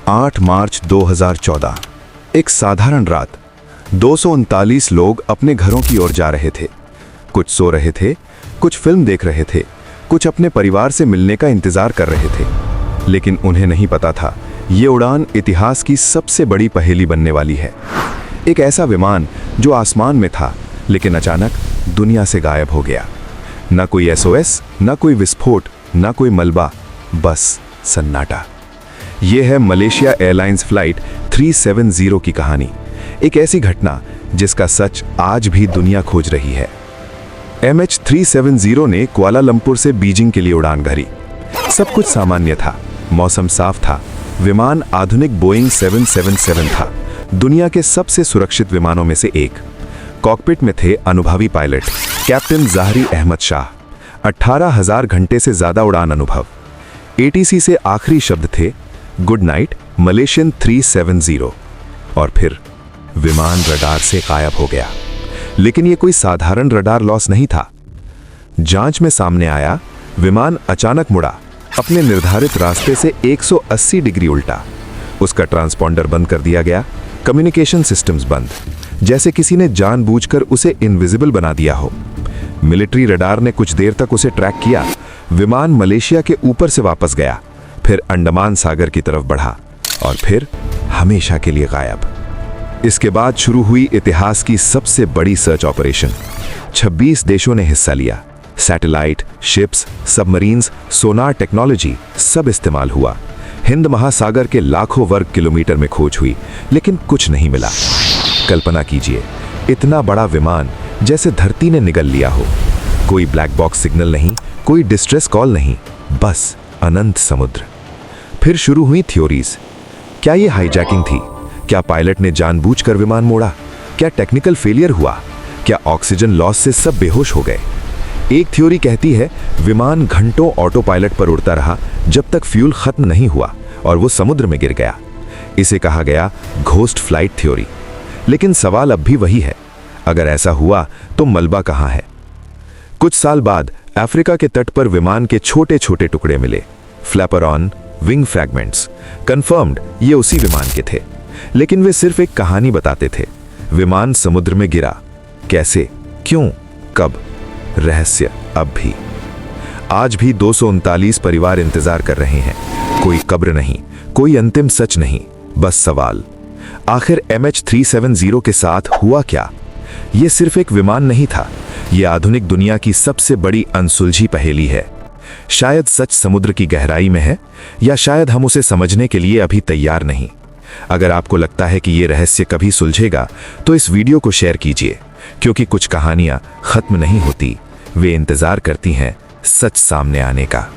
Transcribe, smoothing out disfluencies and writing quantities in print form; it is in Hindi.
8 मार्च 2014। एक साधारण रात। 239 लोग अपने घरों की ओर जा रहे थे। कुछ सो रहे थे, कुछ फिल्म देख रहे थे, कुछ अपने परिवार से मिलने का इंतजार कर रहे थे। लेकिन उन्हें नहीं पता था, ये उड़ान इतिहास की सबसे बड़ी पहेली बनने वाली है। एक ऐसा विमान जो आसमान में था, लेकिन अचानक दुनिया से गायब हो गया। न कोई SOS, न कोई विस्फोट, न कोई मलबा, बस सन्नाटा। ये है मलेशिया एयरलाइंस फ्लाइट 370 की कहानी। एक ऐसी घटना जिसका सच आज भी दुनिया खोज रही है। MH370 ने कुआलालंपुर से बीजिंग के लिए उड़ान भरी। सब कुछ सामान्य था, मौसम साफ था, विमान आधुनिक बोइंग 777 था, दुनिया के सबसे सुरक्षित विमानों में से एक। कॉकपिट में थे अनुभवी पायलट कैप्टन ज़ाहरी अहमद शाह। 18,000 घंटे से ज्यादा उड़ान अनुभव। ATC से आखिरी शब्द थे गुड नाइट मलेशियन 370। और फिर विमान रडार से गायब हो गया। लेकिन यह कोई साधारण रडार लॉस नहीं था। जांच में सामने आया, विमान अचानक मुड़ा, अपने निर्धारित रास्ते से 180 डिग्री उल्टा। उसका ट्रांसपॉन्डर बंद कर दिया गया, कम्युनिकेशन सिस्टम्स बंद, जैसे किसी ने जानबूझकर उसे इनविजिबल बना दिया हो। मिलिट्री रडार ने कुछ देर तक उसे ट्रैक किया। विमान मलेशिया के ऊपर से वापस गया, फिर अंडमान सागर की तरफ बढ़ा और फिर हमेशा के लिए गायब। इसके बाद शुरू हुई इतिहास की सबसे बड़ी सर्च ऑपरेशन। 26 देशों ने हिस्सा लिया। सैटेलाइट, शिप्स, सबमरीन्स, सोनार टेक्नोलॉजी सब इस्तेमाल हुआ। हिंद महासागर के लाखों वर्ग किलोमीटर में खोज हुई, लेकिन कुछ नहीं मिला। कल्पना कीजिए, इतना बड़ा विमान जैसे धरती ने निगल लिया हो। कोई ब्लैक बॉक्स सिग्नल नहीं, कोई डिस्ट्रेस कॉल नहीं, बस अनंत समुद्र। फिर शुरू हुई थ्योरीज। क्या ये हाईजैकिंग थी? क्या पायलट ने जानबूझकर विमान मोड़ा? क्या टेक्निकल फेलियर हुआ? क्या ऑक्सीजन लॉस से सब बेहोश हो गए? एक थ्योरी कहती है विमान घंटों ऑटो पायलट पर उड़ता रहा जब तक फ्यूल खत्म नहीं हुआ और वो समुद्र में गिर गया। इसे कहा गया घोस्ट फ्लाइट थ्योरी। लेकिन सवाल अब भी वही है, अगर ऐसा हुआ तो मलबा कहां है? कुछ साल बाद अफ्रीका के तट पर विमान के छोटे छोटे टुकड़े मिले। Flapper on, wing fragments. Confirmed ये उसी विमान के थे, लेकिन वे सिर्फ एक कहानी बताते थे। विमान समुद्र में गिरा। कैसे, क्यों, कब? रहस्य अब भी। आज भी 239 परिवार इंतजार कर रहे हैं। कोई कब्र नहीं, कोई अंतिम सच नहीं, बस सवाल। आखिर MH370 के साथ हुआ क्या? यह सिर्फ एक विमान नहीं था, यह आधुनिक दुनिया की सबसे बड़ी अनसुलझी पहेली है। शायद सच समुद्र की गहराई में है, या शायद हम उसे समझने के लिए अभी तैयार नहीं। अगर आपको लगता है कि यह रहस्य कभी सुलझेगा, तो इस वीडियो को शेयर कीजिए, क्योंकि कुछ कहानियां खत्म नहीं होती, वे इंतजार करती हैं सच सामने आने का।